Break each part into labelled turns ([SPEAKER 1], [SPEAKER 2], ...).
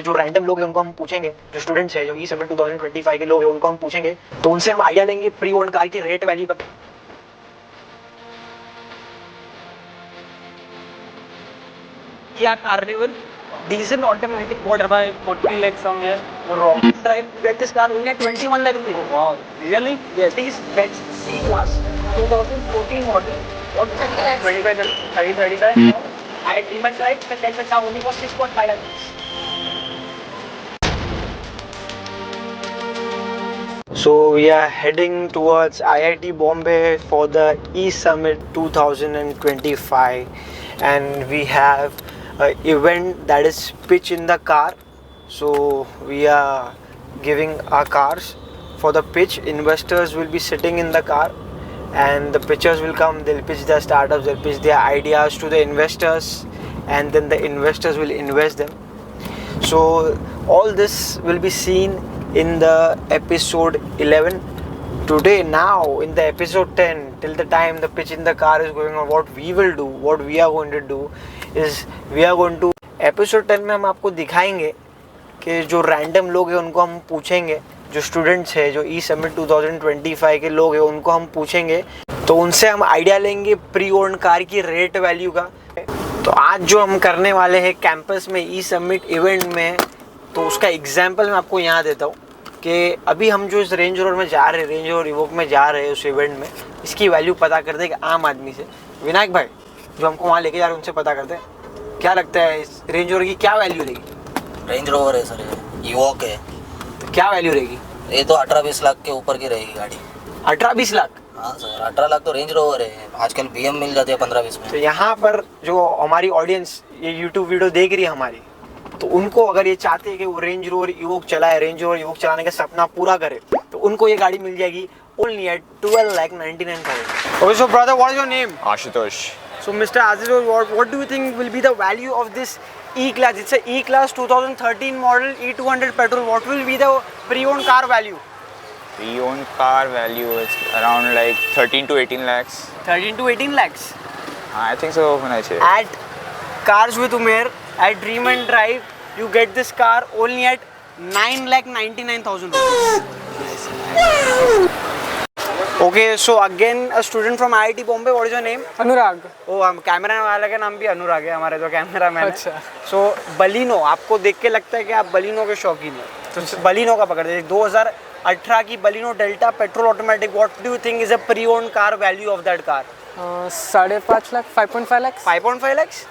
[SPEAKER 1] जो रैंडम लोग हैं उनको हम पूछेंगे, जो स्टूडेंट्स हैं, जो ई समिट 2025 के लोग हैं उनको हम पूछेंगे, तो उनसे हम आइडिया लेंगे प्री ओन्ड कार की रेट वैल्यू का। क्या carnival diesel automatic what
[SPEAKER 2] by 40 lakh somewhere.
[SPEAKER 1] wrong drive get this car only at 21 lakh rupees.
[SPEAKER 2] Wow, really?
[SPEAKER 1] Yes, these bets C class 2014 model what 25 30 35 I even tried but then now only was 6.5 lakhs. So we are heading towards IIT Bombay for the E-Summit 2025 and we have an event that is pitch in the car. So we are giving our cars for the pitch. Investors will be sitting in the car and the pitchers will come, they'll pitch their startups, they'll pitch their ideas to the investors and then the investors will invest them. So all this will be seen in the episode 11. Today now in the episode 10 till the time the pitch in the car is going on, what we will do, what we are going to do is we are going to episode 10 में हम आपको दिखाएंगे कि जो random लोग हैं उनको हम पूछेंगे, जो स्टूडेंट्स हैं, जो ई समिट 2025 के लोग हैं उनको हम पूछेंगे, तो उनसे हम आइडिया लेंगे प्री ओन्ड कार की रेट वैल्यू का। तो आज जो हम करने वाले हैं कैंपस में ई समिट इवेंट में, तो उसका एग्जांपल मैं आपको यहाँ देता हूँ कि अभी हम जो इस रेंज रोवर में जा रहे हैं, रेंज रोवर इवोक में जा रहे हैं उस इवेंट में, इसकी वैल्यू पता कर देंगे आम आदमी से। विनायक भाई जो हमको वहाँ लेके जा रहे हैं उनसे पता करते हैं क्या लगता है इस रेंज रोवर की क्या वैल्यू रहेगी।
[SPEAKER 3] रेंज रोवर है सर, इवोक है,
[SPEAKER 1] तो क्या वैल्यू रहेगी?
[SPEAKER 3] ये तो 18-20 लाख के ऊपर की रहेगी गाड़ी।
[SPEAKER 1] 18-20 लाख?
[SPEAKER 3] हाँ सर, 18 लाख तो रेंज रोवर है, आजकल BM मिल जाती है 15-20 में।
[SPEAKER 1] तो यहाँ पर जो हमारी ऑडियंस ये यूट्यूब वीडियो देख रही है हमारी, तो उनको अगर ये चाहते हैं कि वो रेंज रोवर इवोक चलाए, रेंज रोवर इवोक चलाने का सपना पूरा करे, तो उनको ये गाड़ी मिल जाएगी only at 12,99,000. Okay, so brother, what is your name?
[SPEAKER 4] Ashutosh.
[SPEAKER 1] So Mr. Ashutosh, what do you think will be the value of this E-Class? It's a E-Class 2013 model E200 petrol. What will be the pre-owned car value?
[SPEAKER 4] Pre-owned car value is around like 13 to 18 lakhs.
[SPEAKER 1] 13 to 18 lakhs?
[SPEAKER 4] I think so.
[SPEAKER 1] At Cars with Umair, at Dream and Drive, you get this car only at 9,99,000 rupees. Okay, so again a student from IIT Bombay. What is your name?
[SPEAKER 2] Anurag.
[SPEAKER 1] Oh, हम camera वाले का नाम भी अनुराग है, हमारे तो camera man है।
[SPEAKER 2] अच्छा.
[SPEAKER 1] So बलिनो, आपको देख के लगता है कि आप बलिनो के शौकीन हैं, तो बलिनो का पकड़ दीजिए। 2018 की Baleno delta petrol automatic. What do you think is a pre-owned car value of that car?
[SPEAKER 2] 5.5 lakh, 5.5 lakh.
[SPEAKER 1] 5.5 lakhs?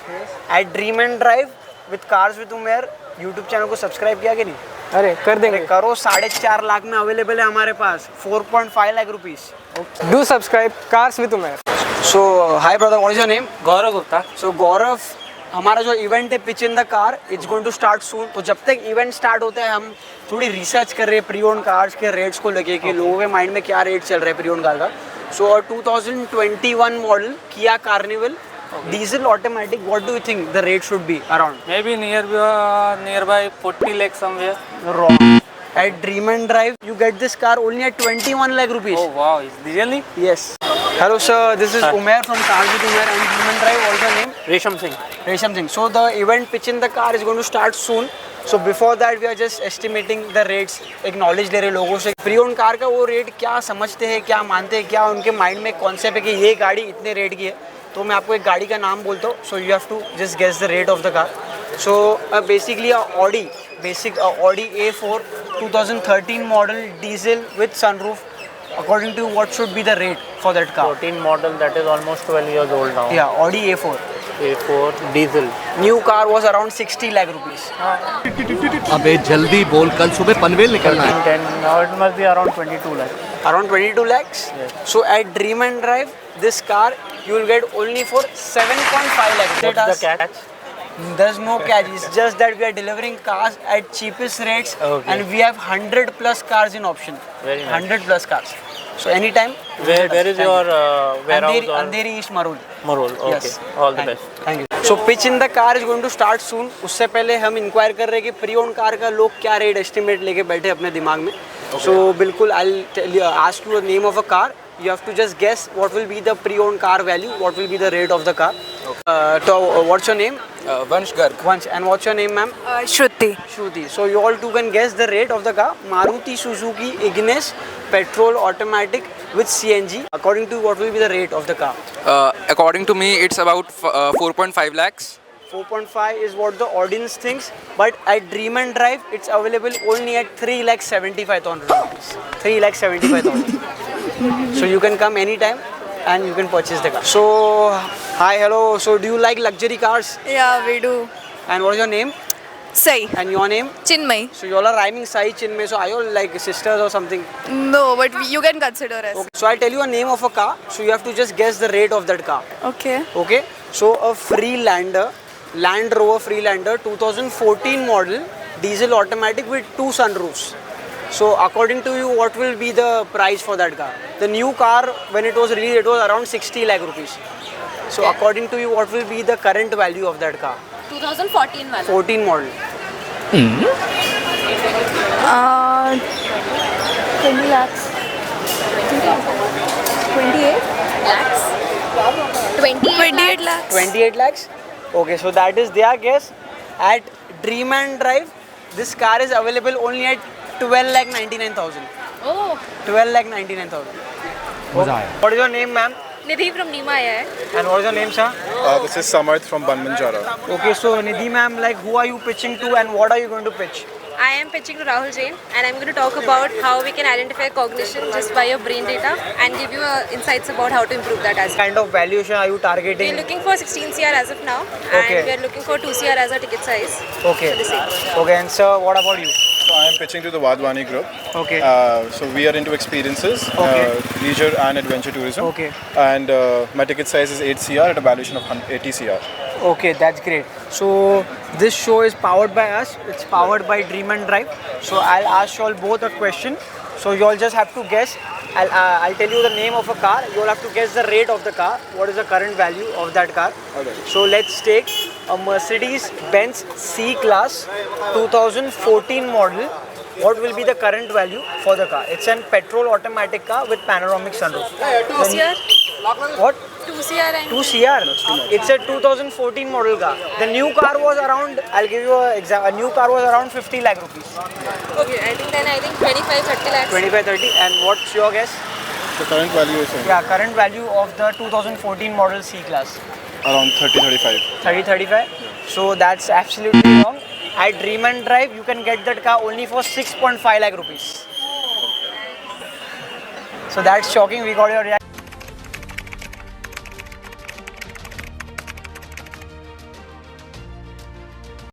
[SPEAKER 1] At Dream and Drive with Cars with Umair YouTube channel को सब्सक्राइब किया कि नहीं?
[SPEAKER 2] अरे कर देंगे.
[SPEAKER 1] करो, 4.5 लाख में अवेलेबल है हमारे पास, 4.5 lakh rupees.
[SPEAKER 2] Do subscribe Cars with Umair.
[SPEAKER 1] So hi brother, what is your name?
[SPEAKER 2] Gaurav Gupta.
[SPEAKER 1] So Gaurav, हमारा जो इवेंट है pitch in the car, it's going to start soon. तो जब तक इवेंट स्टार्ट होता है हम थोड़ी रिसर्च कर रहे हैं प्री ओन्ड कार्स के रेट्स को लेके कि लोगों के माइंड में क्या रेट चल रहा है प्री ओन्ड कार का. सो 2021 model Kia Carnival diesel automatic, what do you think the rate should be around?
[SPEAKER 2] Maybe nearby 40 lakh somewhere.
[SPEAKER 1] Wrong. At Dream and Drive you get this car only at 21 lakh rupees.
[SPEAKER 2] Oh wow, really?
[SPEAKER 1] Yes. Hello sir, this is Umair from Cars with Umair and Dream and Drive. What is your name?
[SPEAKER 2] Resham Singh.
[SPEAKER 1] Resham Singh. So the event pitch in the car is going to start soon. So before that we are just estimating the rates, एक knowledge ले रहे लोगों से pre owned car का वो rate क्या समझते हैं, क्या मानते हैं, क्या उनके माइंड में कॉन्सेप्ट है कि ये गाड़ी इतने रेट की है. तो मैं आपको एक गाड़ी का नाम बोलता हूँ, so you have to just guess the rate of the car. So basically Audi A4 2013 model diesel with sunroof. According to what should be the rate for that car?
[SPEAKER 2] 14 model, that is almost 12 years old now.
[SPEAKER 1] Yeah, Audi A4.
[SPEAKER 2] A4 diesel.
[SPEAKER 1] New car was around 60 lakh rupees.
[SPEAKER 5] अबे जल्दी बोल, कल सुबह पनवेल निकलना है.
[SPEAKER 2] 10, now it must be around 22 lakh.
[SPEAKER 1] Around 22 lakhs?
[SPEAKER 2] Yes.
[SPEAKER 1] So at Dream and Drive, this car you will get only for 7.5 lakhs.
[SPEAKER 2] What's the catch?
[SPEAKER 1] There's no catch. It's just that we are delivering cars at cheapest rates,
[SPEAKER 2] Okay.
[SPEAKER 1] and we have 100 plus cars in option.
[SPEAKER 2] Very nice.
[SPEAKER 1] 100 plus cars. So anytime.
[SPEAKER 2] Where is your warehouse?
[SPEAKER 1] Andheri East Marul.
[SPEAKER 2] Marul. Okay.
[SPEAKER 1] Yes.
[SPEAKER 2] All the best.
[SPEAKER 1] Thank you. So pitch in the car is going to start soon. उससे पहले हम inquire कर रहे हैं कि pre owned car का लोग क्या रेट एस्टिमेट लेके बैठे अपने दिमाग में. So बिल्कुल I'll ask you the name of a car. You have to just guess what will be the pre-owned car value, what will be the rate of the car.
[SPEAKER 6] So what's your name?
[SPEAKER 7] Vansh Garg.
[SPEAKER 6] Vansh. And what's your name, ma'am?
[SPEAKER 8] Shruti.
[SPEAKER 6] Shruti. So you all two can guess the rate of the car. Maruti Suzuki Ignis, petrol, automatic with CNG. According to you, what will be the rate of the car?
[SPEAKER 7] According to me, it's about 4.5 lakhs.
[SPEAKER 6] 4.5 is what the audience thinks, but at Dream and Drive, it's available only at 3,75,000 rupees. 3,75,000. So you can come anytime and you can purchase the car. So, hi, hello. So do you like luxury cars?
[SPEAKER 8] Yeah, we do.
[SPEAKER 6] And what is your name?
[SPEAKER 8] Sai.
[SPEAKER 6] And your name?
[SPEAKER 8] Chinmay.
[SPEAKER 6] So you all are rhyming Sai Chinmay. So are you all like sisters or something?
[SPEAKER 8] No, but you can consider us.
[SPEAKER 6] Okay. So I'll tell you a name of a car. So you have to just guess the rate of that car.
[SPEAKER 8] Okay.
[SPEAKER 6] Okay. So a Freelander, Land Rover Freelander 2014 model, diesel automatic with 2 sunroofs. So according to you, what will be the price for that car? The new car, when it was released, it was around 60 lakh rupees. So according to you, what will be the current value of that car?
[SPEAKER 9] 2014 वाला
[SPEAKER 6] 14 model.
[SPEAKER 8] 20 lakhs. 28?
[SPEAKER 9] lakhs
[SPEAKER 8] 28 lakhs.
[SPEAKER 6] 28 lakhs? Okay, so that is their guess. At Dream and Drive, this car is available only at 12,99,000.
[SPEAKER 9] oh
[SPEAKER 6] 12,99,000. What is your name, ma'am?
[SPEAKER 9] Nidhi from नीमा आया है
[SPEAKER 6] And what is your name, sir?
[SPEAKER 10] This is Samarth from Banmanjara.
[SPEAKER 6] Okay, so Nidhi ma'am, like who are you pitching to and what are you going to pitch?
[SPEAKER 9] I am pitching to Rahul Jain and I'm going to talk about how we can identify cognition just by your brain data and give you insights about how to improve that as
[SPEAKER 6] What
[SPEAKER 9] well.
[SPEAKER 6] kind of valuation are you targeting?
[SPEAKER 9] We're looking for 16 CR as of now
[SPEAKER 6] Okay.
[SPEAKER 9] and we're looking for 2 CR as our ticket size.
[SPEAKER 6] Okay.
[SPEAKER 9] For the same.
[SPEAKER 6] Okay, and sir, what about you?
[SPEAKER 10] So I am pitching to the Wadhwani group.
[SPEAKER 6] Okay.
[SPEAKER 10] So we are into experiences,
[SPEAKER 6] Okay.
[SPEAKER 10] leisure and adventure tourism.
[SPEAKER 6] Okay.
[SPEAKER 10] And my ticket size is 8 CR at a valuation of 80 CR.
[SPEAKER 6] Okay, that's great. So this show is powered by us. It's powered by Dream and Drive. So I'll ask you all both a question. So you all just have to guess. I'll tell you the name of a car. You all have to guess the rate of the car. What is the current value of that car?
[SPEAKER 10] Okay.
[SPEAKER 6] So let's take a Mercedes-Benz C-Class 2014 model. What will be the current value for the car? It's a petrol automatic car with panoramic sunroof.
[SPEAKER 9] 2 CR?
[SPEAKER 6] What?
[SPEAKER 9] 2 CR and
[SPEAKER 6] 2 CR. It's a 2014 model car. The new car was around, I'll give you an example, a new car was around 50 lakh rupees.
[SPEAKER 9] okay, I think 25-30 lakhs.
[SPEAKER 6] 25-30. And what's your guess?
[SPEAKER 10] The current value is
[SPEAKER 6] Yeah, current value of the 2014 model C-Class.
[SPEAKER 10] around 30-35.
[SPEAKER 6] 30-35. So that's absolutely wrong. At Dream and Drive, you can get that car only for 6.5 lakh rupees. So that's shocking. We got your reaction.